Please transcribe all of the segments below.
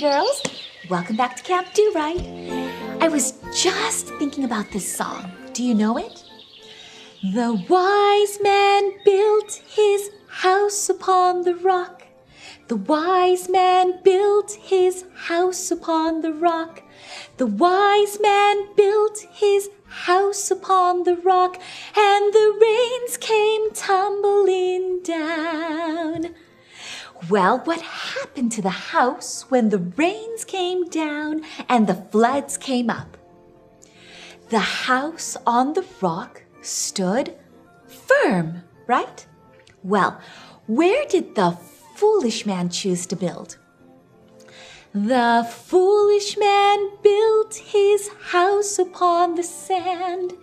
girls. Welcome back to Camp Do Right. I was just thinking about this song. Do you know it? The wise man built his house upon the rock. The wise man built his house upon the rock. The wise man built his house upon the rock, and the rains came tumbling down. Well, what happened to the house when the rains came down and the floods came up? The house on the rock stood firm, right? Well, where did the foolish man choose to build? The foolish man built his house upon the sand.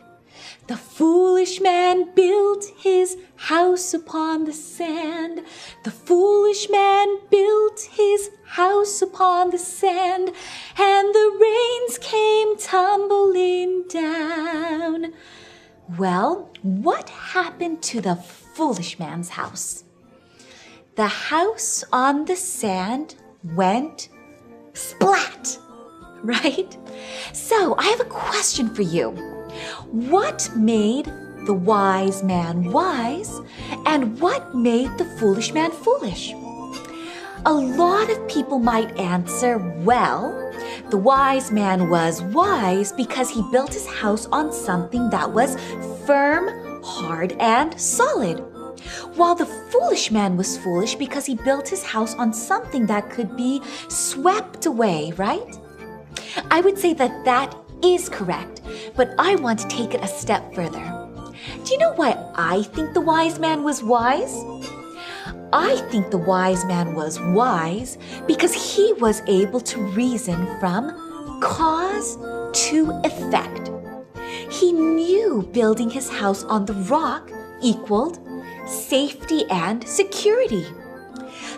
The foolish man built his house upon the sand. The foolish man built his house upon the sand, and the rains came tumbling down. Well, what happened to the foolish man's house? The house on the sand went splat, right? So I have a question for you. What made the wise man wise, and what made the foolish man foolish? A lot of people might answer, well, the wise man was wise because he built his house on something that was firm, hard, and solid, while the foolish man was foolish because he built his house on something that could be swept away, right? I would say that that is correct, but I want to take it a step further. Do you know why I think the wise man was wise? I think the wise man was wise because he was able to reason from cause to effect. He knew building his house on the rock equaled safety and security.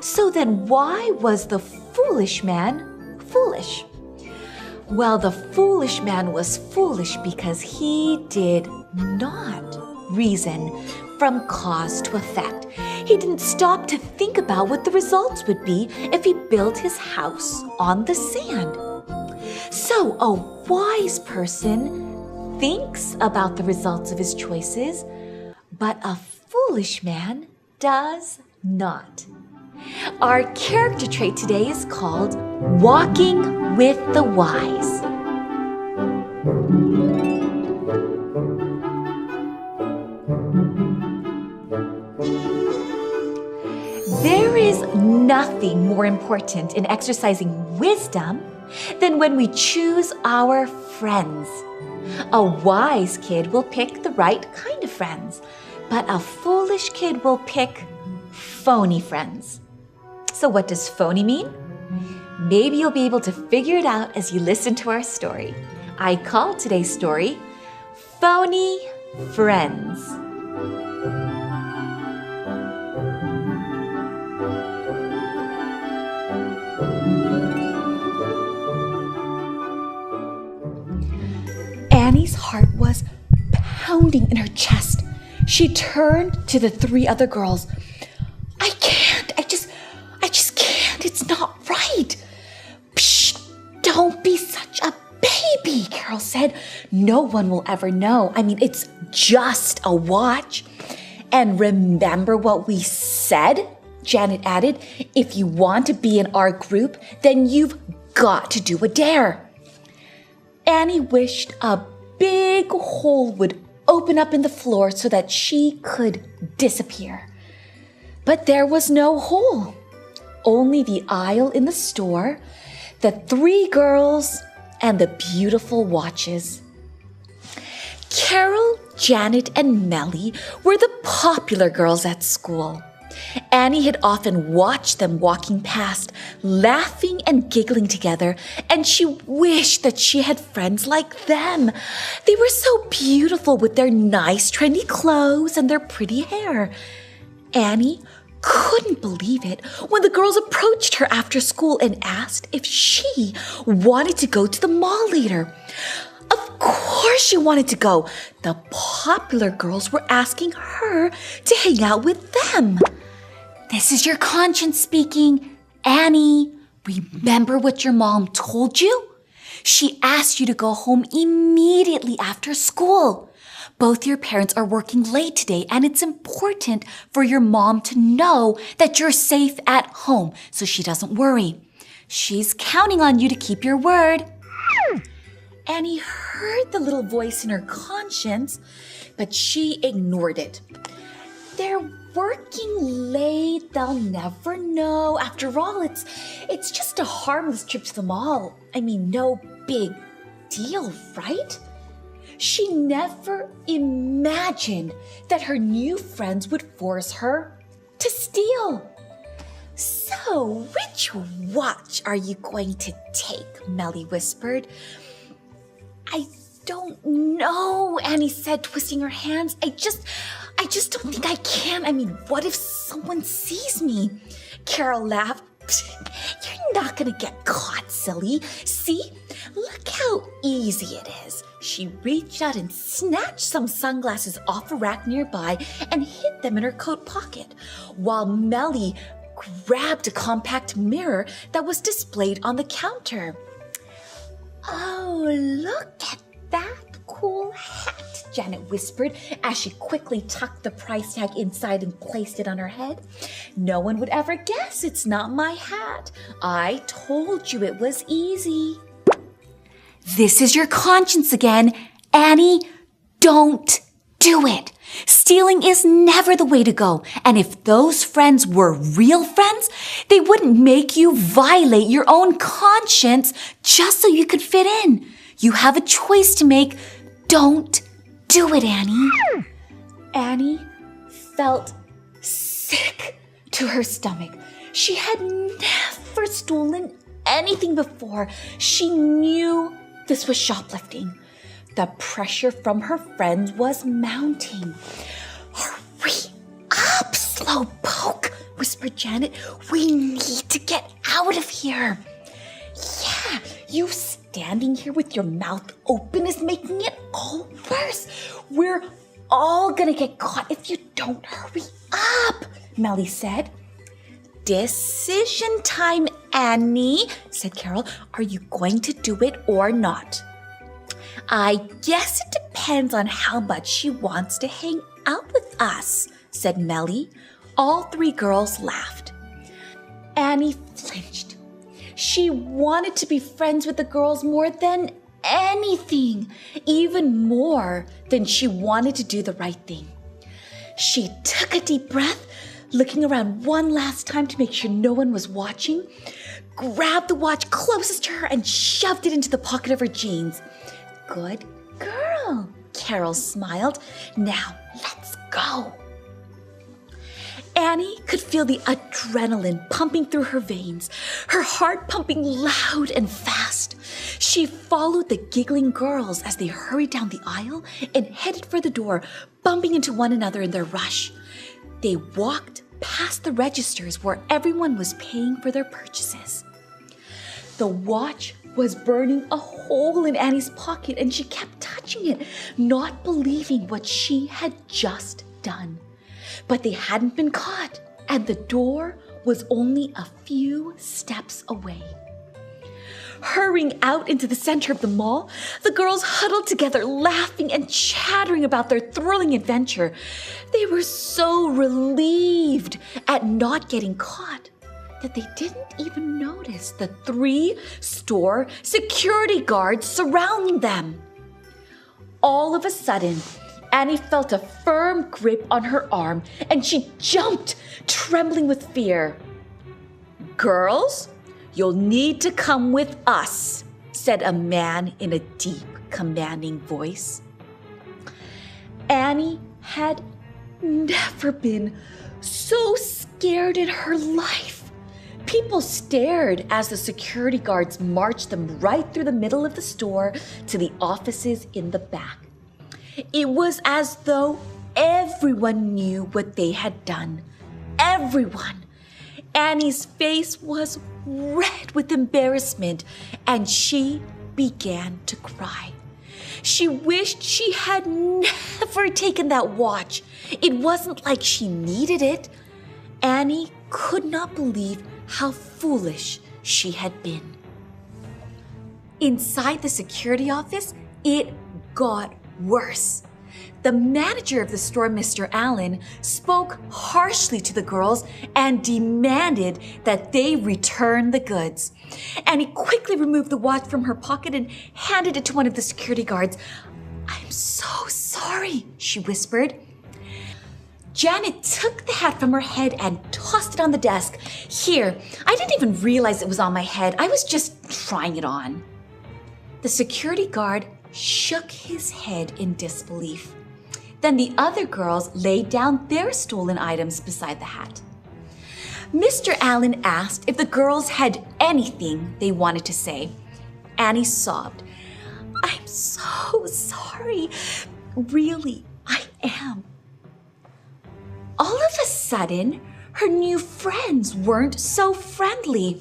So then why was the foolish man foolish? Well, the foolish man was foolish because he did not reason from cause to effect. He didn't stop to think about what the results would be if he built his house on the sand. So a wise person thinks about the results of his choices, but a foolish man does not. Our character trait today is called walking with the wise. There is nothing more important in exercising wisdom than when we choose our friends. A wise kid will pick the right kind of friends, but a foolish kid will pick phony friends. So what does phony mean? Maybe you'll be able to figure it out as you listen to our story. I call today's story, Phony Friends. Annie's heart was pounding in her chest. She turned to the three other girls. I just can't. It's not right. Psh, don't be such a baby, Carol said. No one will ever know. I mean, it's just a watch. And remember what we said? Janet added, if you want to be in our group, then you've got to do a dare. Annie wished a big hole would open up in the floor so that she could disappear. But there was no hole, only the aisle in the store, the three girls, and the beautiful watches. Carol, Janet, and Melly were the popular girls at school. Annie had often watched them walking past, laughing and giggling together, and she wished that she had friends like them. They were so beautiful with their nice trendy clothes and their pretty hair. Annie couldn't believe it when the girls approached her after school and asked if she wanted to go to the mall later. Of course she wanted to go. The popular girls were asking her to hang out with them. This is your conscience speaking. Annie, Remember what your mom told you? She asked you to go home immediately after school. Both your parents are working late today, and it's important for your mom to know that you're safe at home so she doesn't worry. She's counting on you to keep your word. Annie heard the little voice in her conscience, but she ignored it. They're working late. They'll never know. After all, it's just a harmless trip to the mall. I mean, no big deal, right? She never imagined that her new friends would force her to steal. So, which watch are you going to take? Melly whispered. I don't know, Annie said, twisting her hands. I just don't think I can. I mean, what if someone sees me? Carol laughed. You're not gonna get caught, silly. See? Look how easy it is. She reached out and snatched some sunglasses off a rack nearby and hid them in her coat pocket, while Melly grabbed a compact mirror that was displayed on the counter. Oh, look at that cool hat, Janet whispered as she quickly tucked the price tag inside and placed it on her head. No one would ever guess it's not my hat. I told you it was easy. This is your conscience again. Annie, don't do it. Stealing is never the way to go. And if those friends were real friends, they wouldn't make you violate your own conscience just so you could fit in. You have a choice to make. Don't do it, Annie. Annie felt sick to her stomach. She had never stolen anything before. She knew this was shoplifting. The pressure from her friends was mounting. Hurry up, slowpoke, whispered Janet. We need to get out of here. Yeah, you standing here with your mouth open is making it all worse. We're all gonna get caught if you don't hurry up, Melly said. Decision time, Annie, said Carol. Are you going to do it or not? I guess it depends on how much she wants to hang out with us, said Melly. All three girls laughed. Annie flinched. She wanted to be friends with the girls more than anything, even more than she wanted to do the right thing. She took a deep breath, looking around one last time to make sure no one was watching, grabbed the watch closest to her and shoved it into the pocket of her jeans. Good girl, Carol smiled. Now, let's go. Annie could feel the adrenaline pumping through her veins, her heart pumping loud and fast. She followed the giggling girls as they hurried down the aisle and headed for the door, bumping into one another in their rush. They walked past the registers where everyone was paying for their purchases. The watch was burning a hole in Annie's pocket, and she kept touching it, not believing what she had just done. But they hadn't been caught, and the door was only a few steps away. Hurrying out into the center of the mall, the girls huddled together, laughing and chattering about their thrilling adventure. They were so relieved at not getting caught that they didn't even notice the 3 store security guards surrounding them. All of a sudden, Annie felt a firm grip on her arm, and she jumped, trembling with fear. Girls, you'll need to come with us, said a man in a deep, commanding voice. Annie had never been so scared in her life. People stared as the security guards marched them right through the middle of the store to the offices in the back. It was as though everyone knew what they had done. Everyone. Annie's face was red with embarrassment, and she began to cry. She wished she had never taken that watch. It wasn't like she needed it. Annie could not believe how foolish she had been. Inside the security office, it got worse. The manager of the store, Mr. Allen, spoke harshly to the girls and demanded that they return the goods. Annie quickly removed the watch from her pocket and handed it to one of the security guards. "I'm so sorry," she whispered. Janet took the hat from her head and tossed it on the desk. "Here, I didn't even realize it was on my head. I was just trying it on." The security guard shook his head in disbelief. Then the other girls laid down their stolen items beside the hat. Mr. Allen asked if the girls had anything they wanted to say. Annie sobbed. "I'm so sorry. Really, I am." All of a sudden, her new friends weren't so friendly.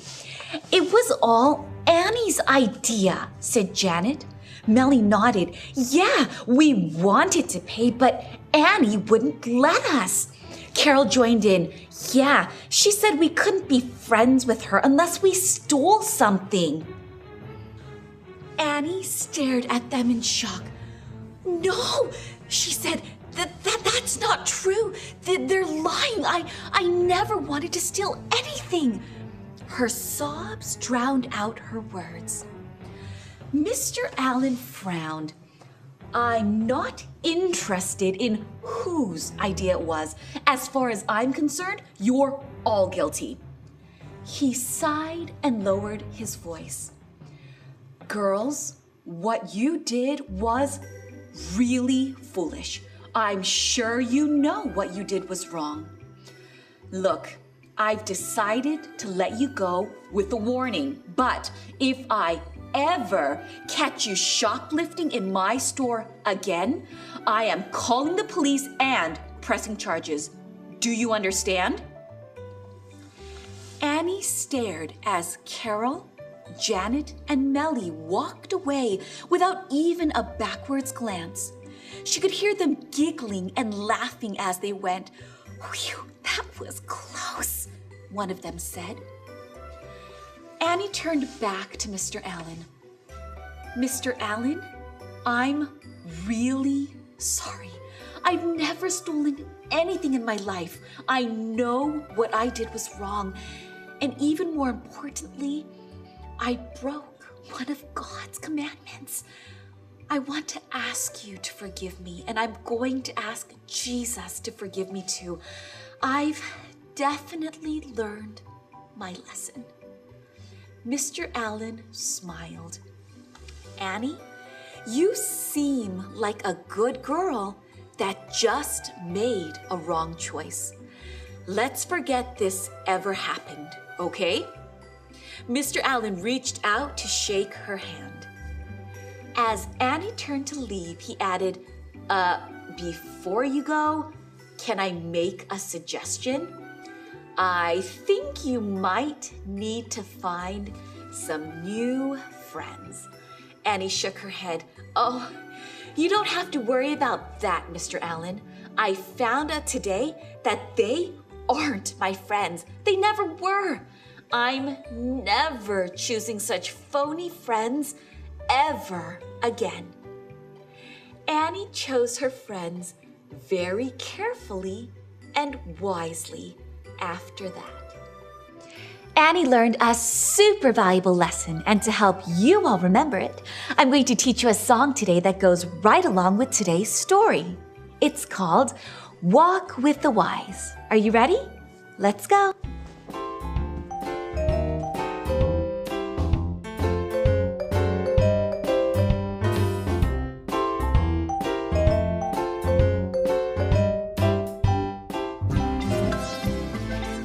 "It was all Annie's idea," said Janet. Melly nodded. "Yeah, we wanted to pay, but Annie wouldn't let us." Carol joined in. "Yeah, she said we couldn't be friends with her unless we stole something." Annie stared at them in shock. "No," she said, that's not true. They're lying. I never wanted to steal anything." Her sobs drowned out her words. Mr. Allen frowned. "I'm not interested in whose idea it was. As far as I'm concerned, you're all guilty." He sighed and lowered his voice. "Girls, what you did was really foolish. I'm sure you know what you did was wrong. Look, I've decided to let you go with a warning, but if I ever catch you shoplifting in my store again, I am calling the police and pressing charges. Do you understand?" Annie stared as Carol, Janet, and Melly walked away without even a backwards glance. She could hear them giggling and laughing as they went. "Whew, that was close," one of them said. Annie turned back to Mr. Allen. "Mr. Allen, I'm really sorry. I've never stolen anything in my life. I know what I did was wrong. And even more importantly, I broke one of God's commandments. I want to ask you to forgive me, and I'm going to ask Jesus to forgive me too. I've definitely learned my lesson." Mr. Allen smiled. "Annie, you seem like a good girl that just made a wrong choice. Let's forget this ever happened, okay?" Mr. Allen reached out to shake her hand. As Annie turned to leave, he added, "Before you go, can I make a suggestion? I think you might need to find some new friends." Annie shook her head. "Oh, you don't have to worry about that, Mr. Allen. I found out today that they aren't my friends. They never were. I'm never choosing such phony friends ever again." Annie chose her friends very carefully and wisely after that. Annie learned a super valuable lesson, and to help you all remember it, I'm going to teach you a song today that goes right along with today's story. It's called Walk with the Wise. Are you ready? Let's go.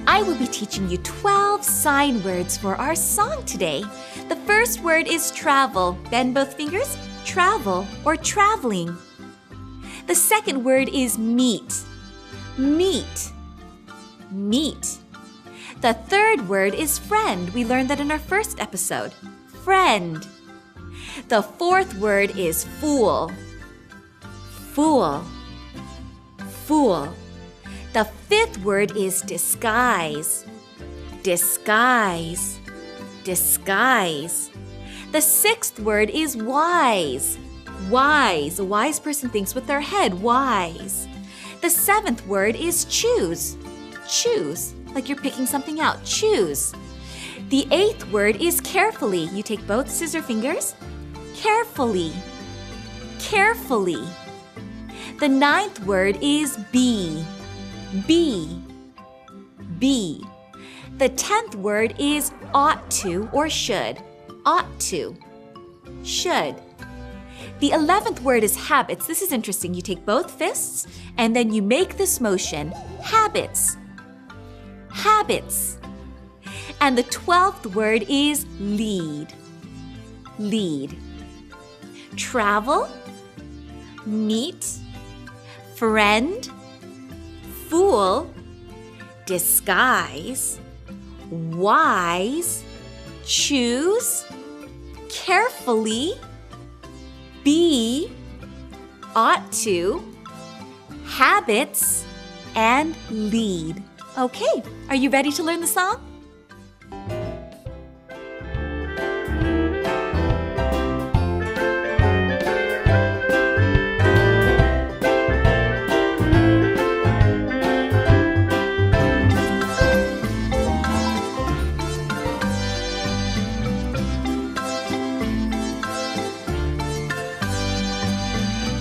I will be teaching you 12 sign words for our song today. The first word is travel. Bend both fingers. Travel or traveling. The second word is meet. Meet. Meet. The third word is friend. We learned that in our first episode. Friend. The fourth word is fool. Fool. Fool. The fifth word is disguise. Disguise. disguise. The sixth word is wise. Wise. A wise person thinks with their head. Wise. The seventh word is choose. Choose. Like you're picking something out. Choose. The eighth word is carefully. You take both scissor fingers. Carefully. Carefully. The ninth word is be. Be. Be. The 10th word is ought to or should. Ought to. Should. The 11th word is habits. This is interesting. You take both fists and then you make this motion. Habits. Habits. And the 12th word is lead. Lead. Travel. Meet. Friend. Fool. Disguise. Wise. Choose. Carefully. Be. Ought to. Habits. And lead. Okay, are you ready to learn the song?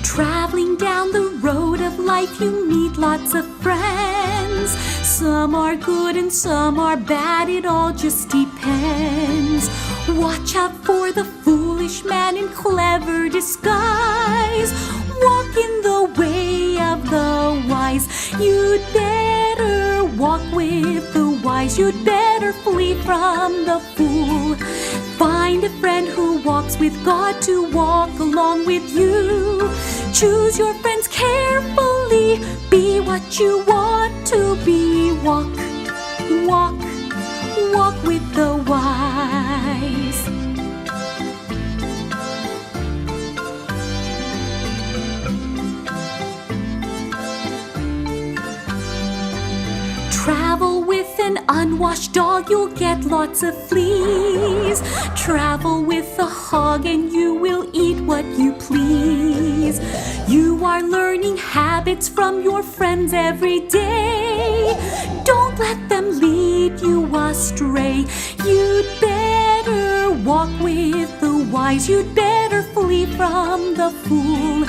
Traveling down the road of life, you meet lots of friends. Some are good and some are bad, it all just depends. Watch out for the foolish man in clever disguise. Walk in the way of the wise. You'd better walk with the wise. You'd better flee from the fool. Find a friend who walks with God to walk along with you. Choose your friends carefully. Be what you want to be. Walk, walk, walk with the wise. Travel with an unwashed dog, you'll get lots of fleas. Travel with a hog and you will eat what you please. You are learning habits from your friends every day. Don't let them lead you astray. You'd better walk with the wise. You'd better flee from the fool.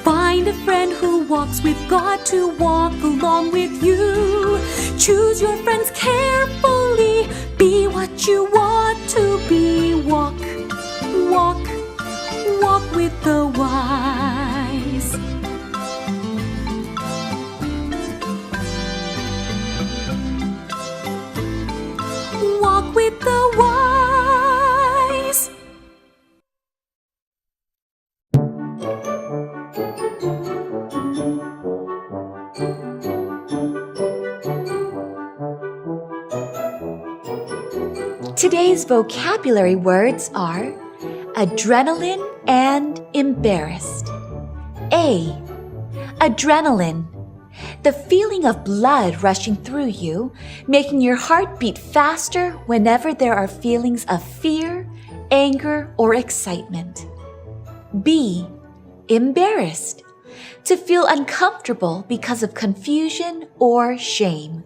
Find a friend who walks with God to walk along with you. Choose your friends carefully. Be what you want to be. Walk, walk, walk with the wise. Walk with the wise. Today's vocabulary words are adrenaline and embarrassed. A. Adrenaline. The feeling of blood rushing through you, making your heart beat faster whenever there are feelings of fear, anger, or excitement. B. Embarrassed. To feel uncomfortable because of confusion or shame.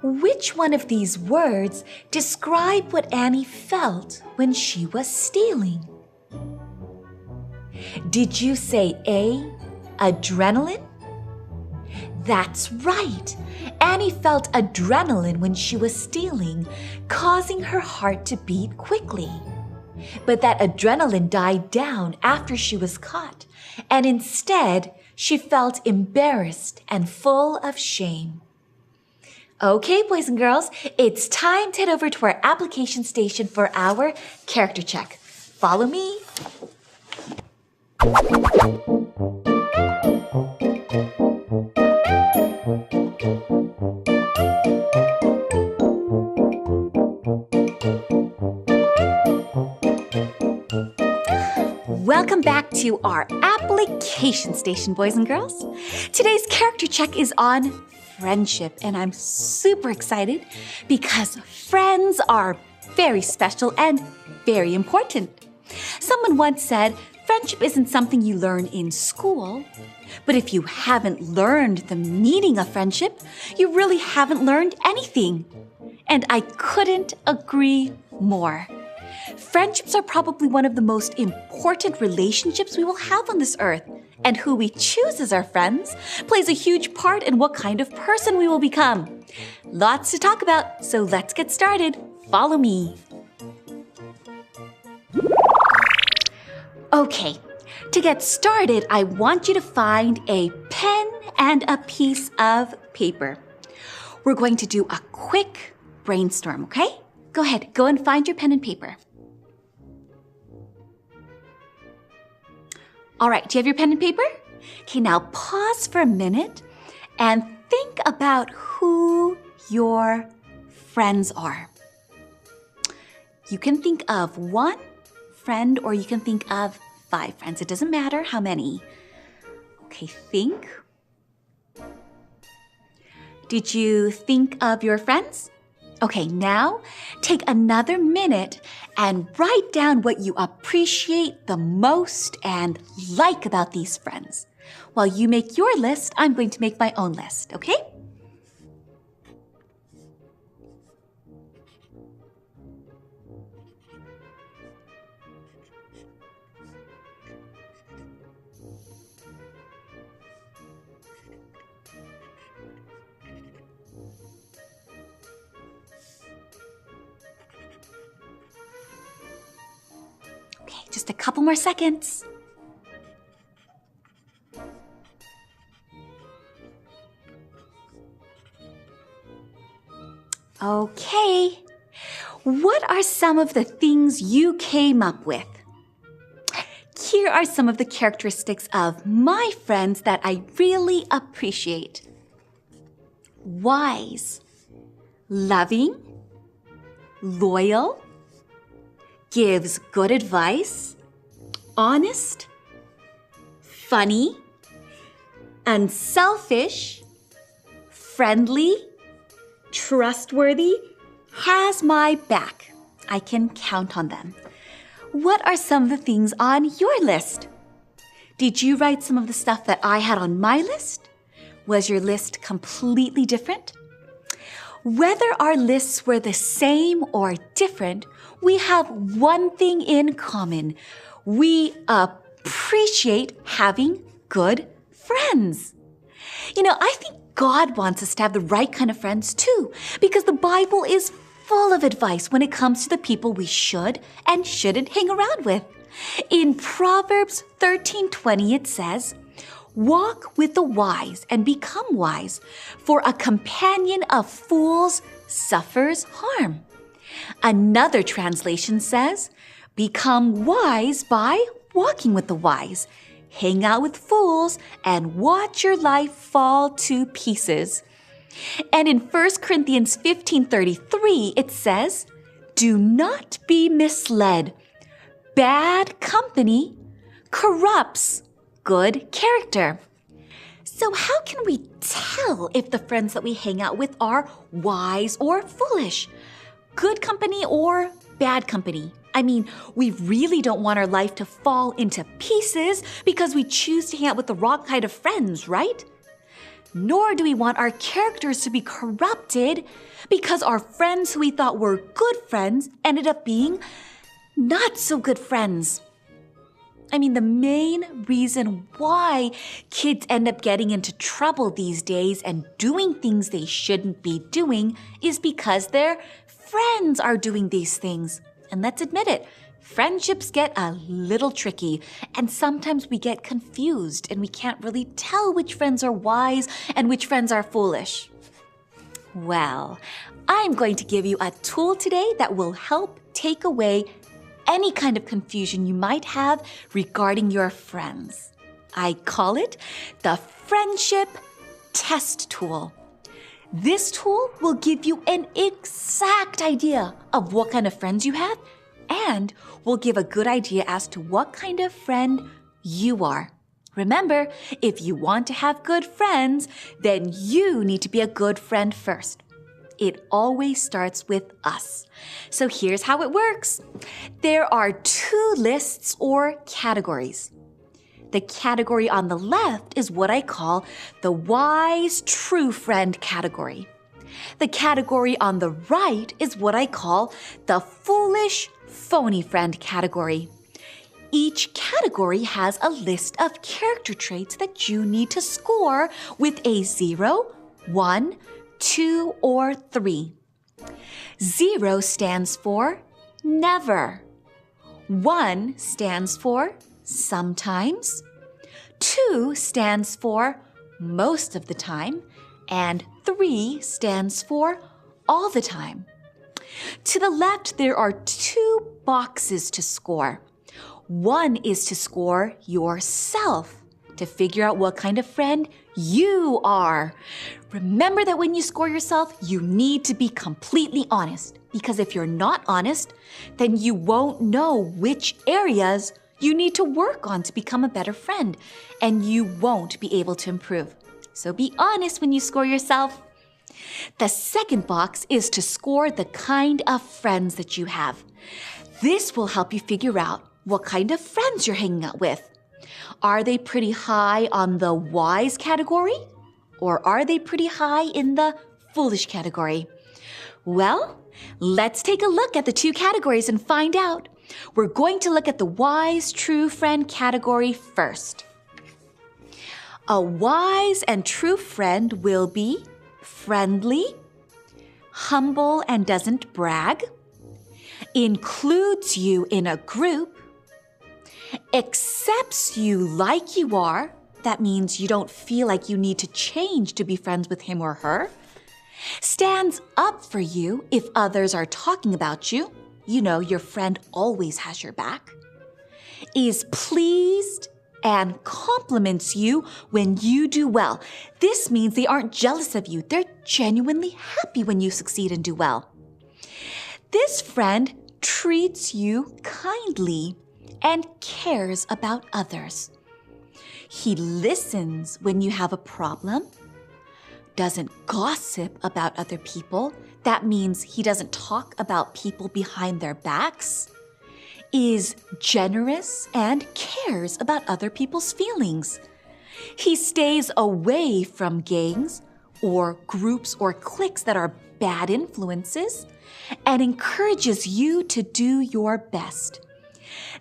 Which one of these words describe what Annie felt when she was stealing? Did you say A, adrenaline? That's right. Annie felt adrenaline when she was stealing, causing her heart to beat quickly. But that adrenaline died down after she was caught, and instead she felt embarrassed and full of shame. Okay, boys and girls, it's time to head over to our application station for our character check. Follow me. Welcome back to our application station, boys and girls. Today's character check is on friendship, and I'm super excited because friends are very special and very important. Someone once said, friendship isn't something you learn in school, but if you haven't learned the meaning of friendship, you really haven't learned anything. And I couldn't agree more. Friendships are probably one of the most important relationships we will have on this earth, and who we choose as our friends plays a huge part in what kind of person we will become. Lots to talk about, so let's get started. Follow me. Okay, to get started, I want you to find a pen and a piece of paper. We're going to do a quick brainstorm, okay? Go ahead, go and find your pen and paper. All right, do you have your pen and paper? Okay, now pause for a minute and think about who your friends are. You can think of one friend or you can think of 5 friends. It doesn't matter how many. Okay, think. Did you think of your friends? Okay, now take another minute and write down what you appreciate the most and like about these friends. While you make your list, I'm going to make my own list, okay? Just a couple more seconds. Okay. What are some of the things you came up with? Here are some of the characteristics of my friends that I really appreciate. Wise, loving, loyal, gives good advice, honest, funny, unselfish, friendly, trustworthy, has my back. I can count on them. What are some of the things on your list? Did you write some of the stuff that I had on my list? Was your list completely different? Whether our lists were the same or different, we have one thing in common. We appreciate having good friends. You know, I think God wants us to have the right kind of friends too, because the Bible is full of advice when it comes to the people we should and shouldn't hang around with. In Proverbs 13:20, it says, "Walk with the wise and become wise, for a companion of fools suffers harm." Another translation says, "Become wise by walking with the wise. Hang out with fools and watch your life fall to pieces." And in 1 Corinthians 15:33, it says, "Do not be misled. Bad company corrupts good character." So how can we tell if the friends that we hang out with are wise or foolish? Good company or bad company? I mean, we really don't want our life to fall into pieces because we choose to hang out with the wrong kind of friends, right? Nor do we want our characters to be corrupted because our friends who we thought were good friends ended up being not so good friends. I mean, the main reason why kids end up getting into trouble these days and doing things they shouldn't be doing is because their friends are doing these things. And let's admit it, friendships get a little tricky, and sometimes we get confused and we can't really tell which friends are wise and which friends are foolish. Well, I'm going to give you a tool today that will help take away any kind of confusion you might have regarding your friends. I call it the Friendship Test Tool. This tool will give you an exact idea of what kind of friends you have and will give a good idea as to what kind of friend you are. Remember, if you want to have good friends, then you need to be a good friend first. It always starts with us. So here's how it works. There are 2 lists or categories. The category on the left is what I call the wise, true friend category. The category on the right is what I call the foolish, phony friend category. Each category has a list of character traits that you need to score with a 0, 1, 2, or 3. 0 stands for never. 1 stands for sometimes. 2 stands for most of the time. And 3 stands for all the time. To the left, there are 2 boxes to score. 1 is to score yourself, to figure out what kind of friend you are. Remember that when you score yourself, you need to be completely honest, because if you're not honest, then you won't know which areas you need to work on to become a better friend, and you won't be able to improve. So be honest when you score yourself. The second box is to score the kind of friends that you have. This will help you figure out what kind of friends you're hanging out with. Are they pretty high on the wise category? Or are they pretty high in the foolish category? Well, let's take a look at the 2 categories and find out. We're going to look at the wise, true friend category first. A wise and true friend will be friendly, humble and doesn't brag, includes you in a group, accepts you like you are. That means you don't feel like you need to change to be friends with him or her. Stands up for you if others are talking about you. You know, your friend always has your back. Is pleased and compliments you when you do well. This means they aren't jealous of you. They're genuinely happy when you succeed and do well. This friend treats you kindly and cares about others. He listens when you have a problem, doesn't gossip about other people. That means he doesn't talk about people behind their backs, is generous and cares about other people's feelings. He stays away from gangs or groups or cliques that are bad influences and encourages you to do your best.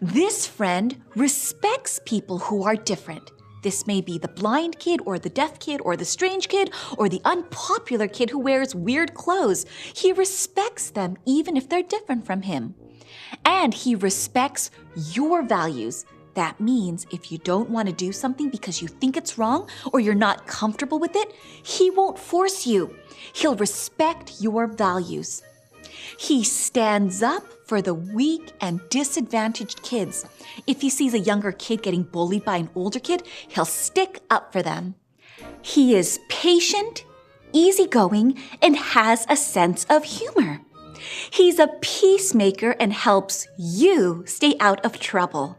This friend respects people who are different. This may be the blind kid or the deaf kid or the strange kid or the unpopular kid who wears weird clothes. He respects them even if they're different from him. And he respects your values. That means if you don't want to do something because you think it's wrong or you're not comfortable with it, he won't force you. He'll respect your values. He stands up for the weak and disadvantaged kids. If he sees a younger kid getting bullied by an older kid, he'll stick up for them. He is patient, easygoing, and has a sense of humor. He's a peacemaker and helps you stay out of trouble.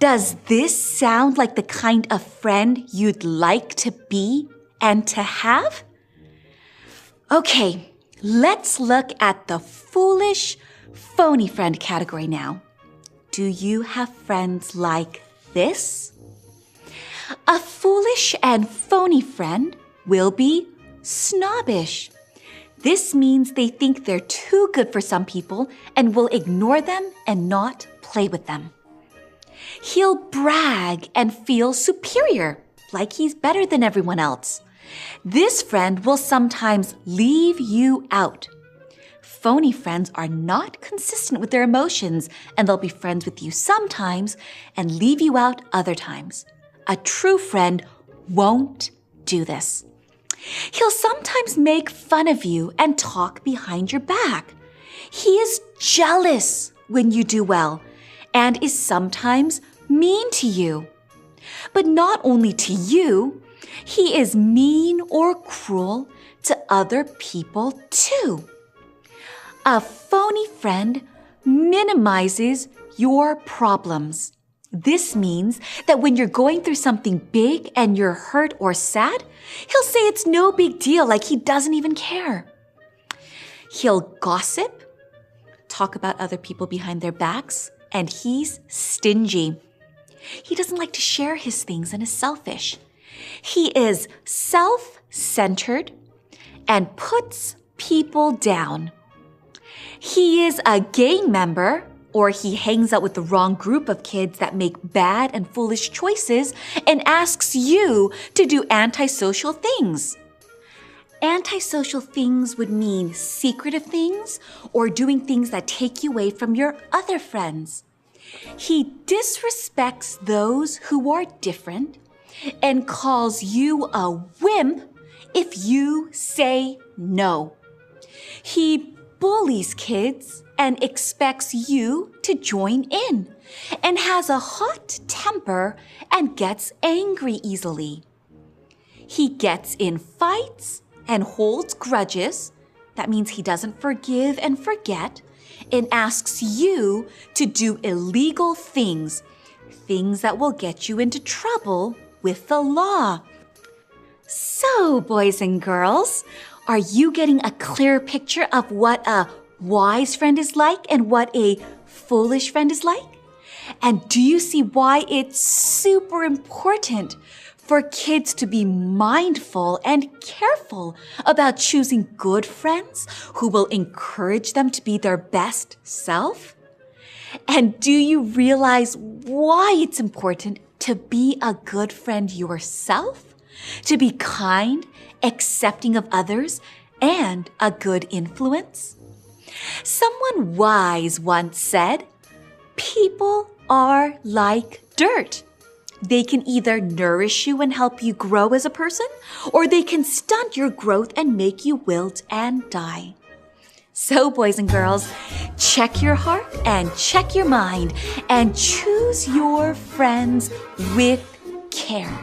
Does this sound like the kind of friend you'd like to be and to have? Okay, let's look at the foolish, phony friend category now. Do you have friends like this? A foolish and phony friend will be snobbish. This means they think they're too good for some people and will ignore them and not play with them. He'll brag and feel superior, like he's better than everyone else. This friend will sometimes leave you out. Phony friends are not consistent with their emotions, and they'll be friends with you sometimes and leave you out other times. A true friend won't do this. He'll sometimes make fun of you and talk behind your back. He is jealous when you do well and is sometimes mean to you. But not only to you, he is mean or cruel to other people too. A phony friend minimizes your problems. This means that when you're going through something big and you're hurt or sad, he'll say it's no big deal, like he doesn't even care. He'll gossip, talk about other people behind their backs, and he's stingy. He doesn't like to share his things and is selfish. He is self-centered and puts people down. He is a gang member, or he hangs out with the wrong group of kids that make bad and foolish choices and asks you to do antisocial things. Antisocial things would mean secretive things or doing things that take you away from your other friends. He disrespects those who are different and calls you a wimp if you say no. He bullies kids and expects you to join in, and has a hot temper and gets angry easily. He gets in fights and holds grudges. That means he doesn't forgive and forget, and asks you to do illegal things, things that will get you into trouble with the law. So, boys and girls, are you getting a clear picture of what a wise friend is like and what a foolish friend is like? And do you see why it's super important for kids to be mindful and careful about choosing good friends who will encourage them to be their best self? And do you realize why it's important to be a good friend yourself? To be kind, accepting of others, and a good influence? Someone wise once said, "People are like dirt. They can either nourish you and help you grow as a person, or they can stunt your growth and make you wilt and die." So, boys and girls, check your heart and check your mind and choose your friends with care,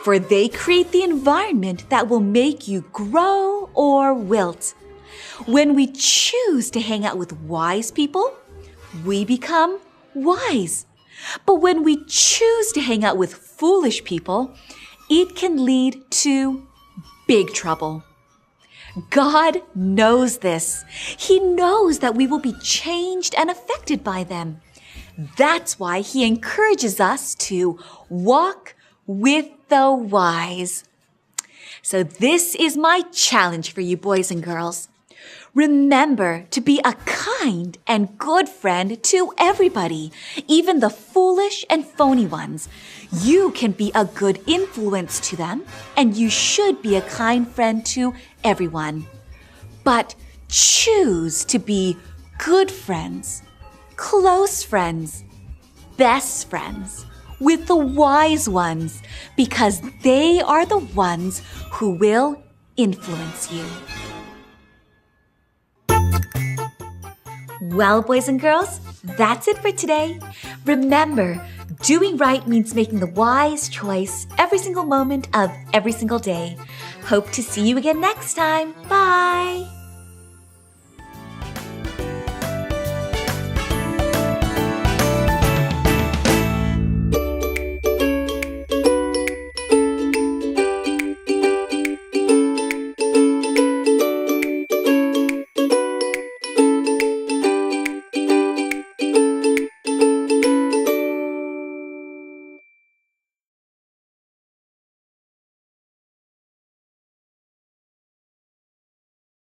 for they create the environment that will make you grow or wilt. When we choose to hang out with wise people, we become wise. But when we choose to hang out with foolish people, it can lead to big trouble. God knows this. He knows that we will be changed and affected by them. That's why He encourages us to walk with the wise. So this is my challenge for you, boys and girls. Remember to be a kind and good friend to everybody, even the foolish and phony ones. You can be a good influence to them, and you should be a kind friend to everyone. But choose to be good friends, close friends, best friends with the wise ones, because they are the ones who will influence you. Well, boys and girls, that's it for today. Remember, doing right means making the wise choice every single moment of every single day. Hope to see you again next time. Bye!